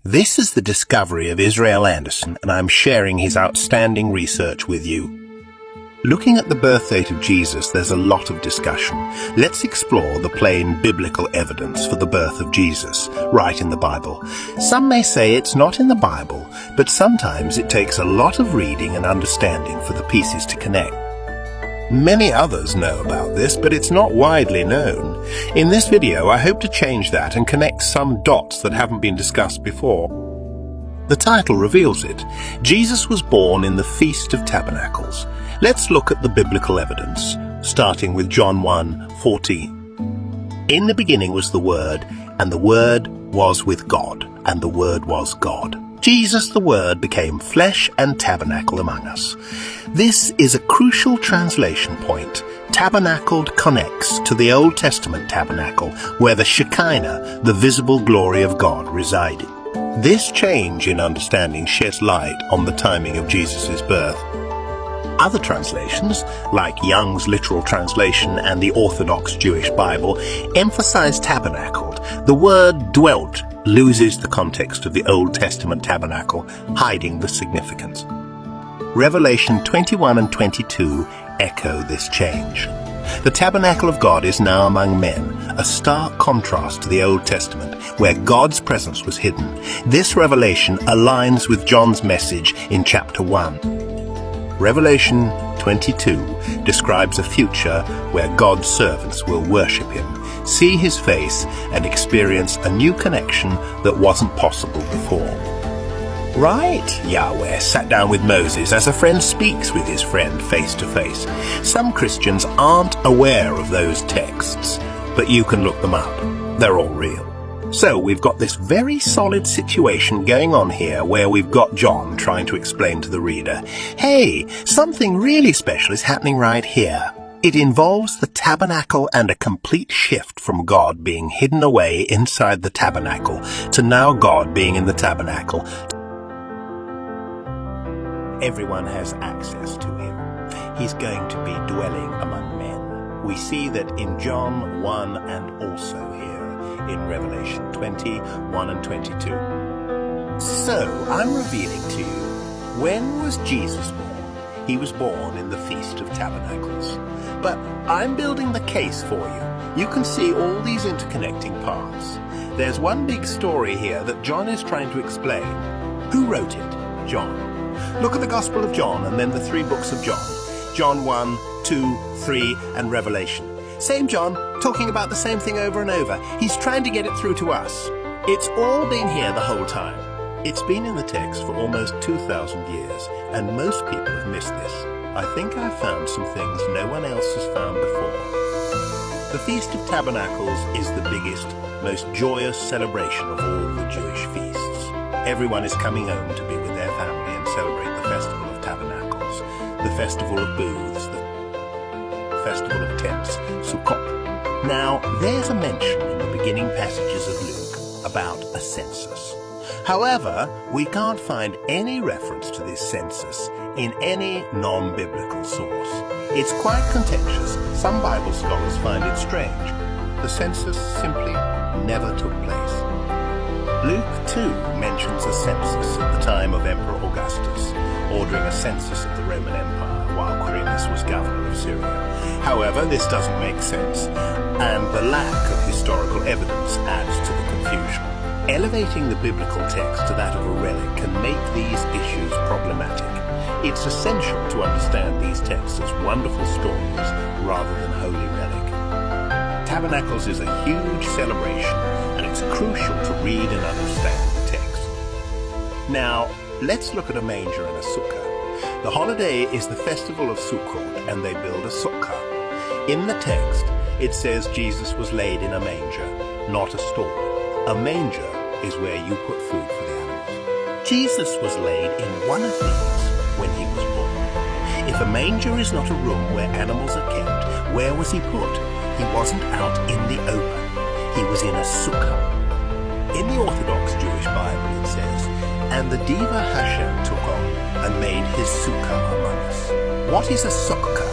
This is the discovery of Israel Anderson, and I'm sharing his outstanding research with you. Looking at the birth date of Jesus, there's a lot of discussion. Let's explore the plain biblical evidence for the birth of Jesus, right in the Bible. Some may say it's not in the Bible, but sometimes it takes a lot of reading and understanding for the pieces to connect. Many others know about this, but it's not widely known. In this video, I hope to change that and connect some dots that haven't been discussed before. The title reveals it. Jesus was born in the Feast of Tabernacles. Let's look at the biblical evidence, starting with John 1:14. In the beginning was the Word, and the Word was with God, and the Word was God. Jesus, the Word, became flesh and tabernacled among us. This is a crucial translation point. Tabernacled connects to the Old Testament tabernacle, where the Shekinah, the visible glory of God, resided. This change in understanding sheds light on the timing of Jesus' birth. Other translations, like Young's literal translation and the Orthodox Jewish Bible, emphasize tabernacled. The word dwelt loses the context of the Old Testament tabernacle, hiding the significance. Revelation 21 and 22 echo this change. The tabernacle of God is now among men, a stark contrast to the Old Testament, where God's presence was hidden. This revelation aligns with John's message in chapter 1. Revelation 22 describes a future where God's servants will worship him, see his face, and experience a new connection that wasn't possible before. Right, Yahweh sat down with Moses as a friend speaks with his friend face to face. Some Christians aren't aware of those texts, but you can look them up. They're all real. So we've got this very solid situation going on here where we've got John trying to explain to the reader, hey, something really special is happening right here. It involves the tabernacle and a complete shift from God being hidden away inside the tabernacle to now God being in the tabernacle. Everyone has access to him. He's going to be dwelling among men. We see that in John 1 and also here in Revelation 20, 1 and 22. So, I'm revealing to you, when was Jesus born? He was born in the Feast of Tabernacles. But I'm building the case for you. You can see all these interconnecting parts. There's one big story here that John is trying to explain. Who wrote it? John. Look at the Gospel of John and then the 3 books of John. John 1, 2, 3, and Revelation. Same John, talking about the same thing over and over. He's trying to get it through to us. It's all been here the whole time. It's been in the text for almost 2,000 years, and most people have missed this. I think I've found some things no one else has found before. The Feast of Tabernacles is the biggest, most joyous celebration of all the Jewish feasts. Everyone is coming home to be with their family and celebrate the Festival of Tabernacles, the Festival of Booths, the Festival of Tents, Sukkot. Now, there's a mention in the beginning passages of Luke about a census. However, we can't find any reference to this census in any non-biblical source. It's quite contentious. Some Bible scholars find it strange. The census simply never took place. Luke, too, mentions a census at the time of Emperor Augustus, ordering a census of the Roman Empire while Quirinius was governor of Syria. However, this doesn't make sense, and the lack of historical evidence adds to the confusion. Elevating the biblical text to that of a relic can make these issues problematic. It's essential to understand these texts as wonderful stories rather than holy relic. Tabernacles is a huge celebration, and it's crucial to read and understand the text. Now, let's look at a manger and a sukkah. The holiday is the festival of Sukkot, and they build a sukkah. In the text, it says Jesus was laid in a manger, not a stall. A manger is where you put food for the animals. Jesus was laid in one of these when he was born. If a manger is not a room where animals are kept, where was he put? He wasn't out in the open. He was in a sukkah. In the Orthodox Jewish Bible it says, and the Diva Hashem took on and made his sukkah among us. What is a sukkah?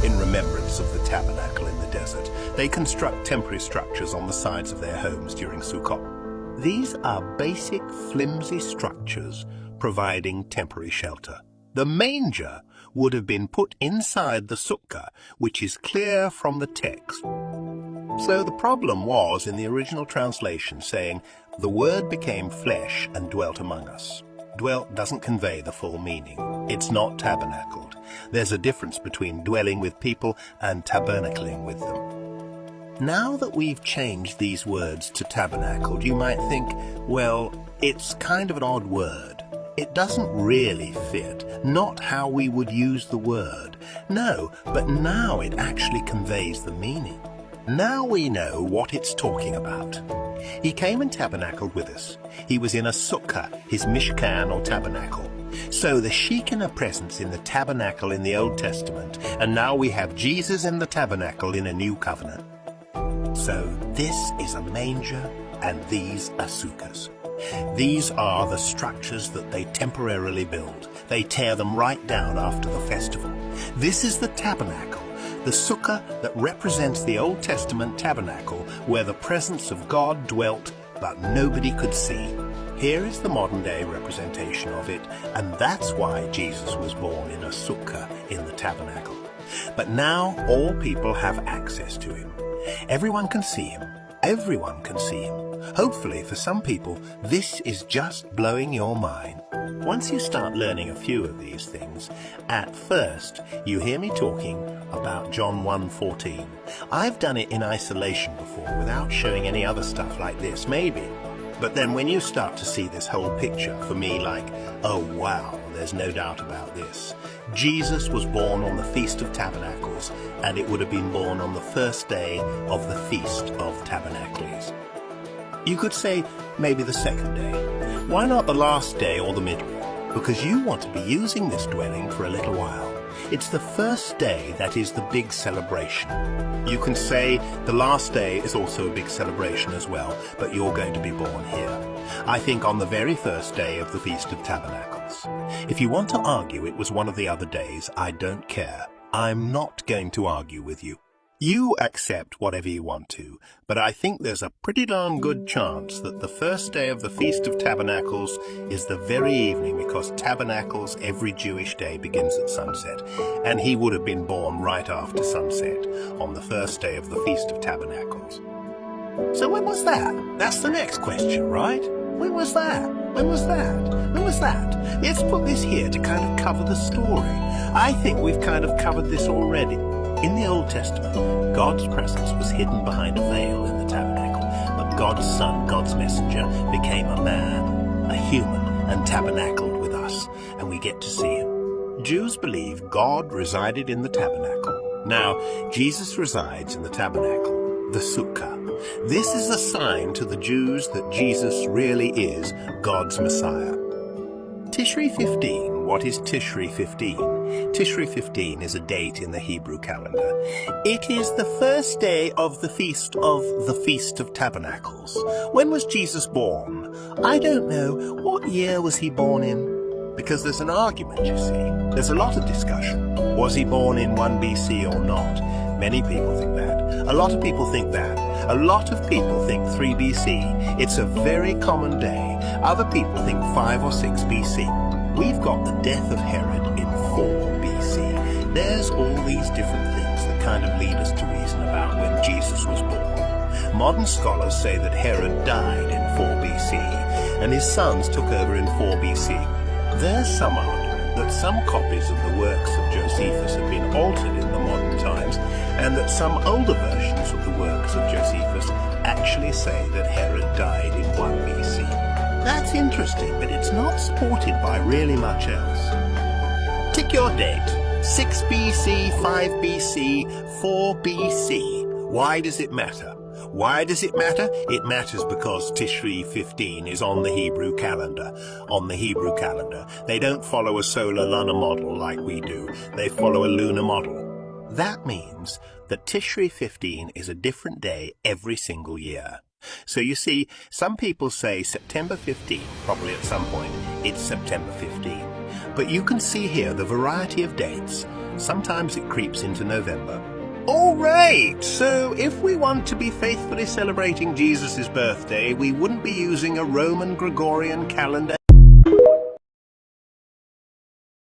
In remembrance of the tabernacle in the desert, they construct temporary structures on the sides of their homes during Sukkot. These are basic, flimsy structures providing temporary shelter. The manger would have been put inside the sukkah, which is clear from the text. So the problem was in the original translation saying, "The Word became flesh and dwelt among us." Dwelt doesn't convey the full meaning. It's not tabernacled. There's a difference between dwelling with people and tabernacling with them. Now that we've changed these words to tabernacled, you might think, well, it's kind of an odd word. It doesn't really fit, not how we would use the word. No, but now it actually conveys the meaning. Now we know what it's talking about. He came and tabernacled with us. He was in a sukkah, his mishkan or tabernacle. So the Shekinah presence in the tabernacle in the Old Testament, and now we have Jesus in the tabernacle in a new covenant. So this is a manger, and these are sukkahs. These are the structures that they temporarily build. They tear them right down after the festival. This is the tabernacle, the sukkah that represents the Old Testament tabernacle where the presence of God dwelt but nobody could see. Here is the modern-day representation of it, and that's why Jesus was born in a sukkah in the tabernacle. But now all people have access to him. Everyone can see him. Everyone can see him. Hopefully, for some people, this is just blowing your mind. Once you start learning a few of these things, at first you hear me talking about John 1:14. I've done it in isolation before without showing any other stuff like this, maybe. But then when you start to see this whole picture, for me, like, oh wow, there's no doubt about this. Jesus was born on the Feast of Tabernacles, and it would have been born on the first day of the Feast of Tabernacles. You could say maybe the second day. Why not the last day or the middle? Because you want to be using this dwelling for a little while. It's the first day that is the big celebration. You can say the last day is also a big celebration as well, but you're going to be born here. I think on the very first day of the Feast of Tabernacles. If you want to argue it was one of the other days, I don't care. I'm not going to argue with you. You accept whatever you want to, but I think there's a pretty darn good chance that the first day of the Feast of Tabernacles is the very evening, because Tabernacles every Jewish day begins at sunset, and he would have been born right after sunset on the first day of the Feast of Tabernacles. So when was that? That's the next question, right? When was that? When was that? When was that? Let's put this here to kind of cover the story. I think we've kind of covered this already. In the Old Testament, God's presence was hidden behind a veil in the tabernacle, but God's Son, God's messenger, became a man, a human, and tabernacled with us, and we get to see him. Jews believe God resided in the tabernacle. Now, Jesus resides in the tabernacle, the sukkah. This is a sign to the Jews that Jesus really is God's Messiah. Tishri 15. What is Tishri 15? Tishri 15 is a date in the Hebrew calendar. It is the first day of the Feast of Tabernacles. When was Jesus born? I don't know. What year was he born in? Because there's an argument, you see. There's a lot of discussion. Was he born in 1 BC or not? Many people think that. A lot of people think that. A lot of people think 3 BC. It's a very common day. Other people think 5 or 6 BC. We've got the death of Herod in 4 BC. There's all these different things that kind of lead us to reason about when Jesus was born. Modern scholars say that Herod died in 4 BC, and his sons took over in 4 BC. There's some argument that some copies of the works of Josephus have been altered in the modern times, and that some older versions of the works of Josephus actually say that Herod died in 1 BC. That's interesting, but it's not supported by really much else. Tick your date. 6 BC, 5 BC, 4 BC. Why does it matter? Why does it matter? It matters because Tishri 15 is on the Hebrew calendar. On the Hebrew calendar. They don't follow a solar lunar model like we do. They follow a lunar model. That means that Tishri 15 is a different day every single year. So you see, some people say September 15, probably at some point, it's September 15. But you can see here the variety of dates. Sometimes it creeps into November. All right, so if we want to be faithfully celebrating Jesus' birthday, we wouldn't be using a Roman Gregorian calendar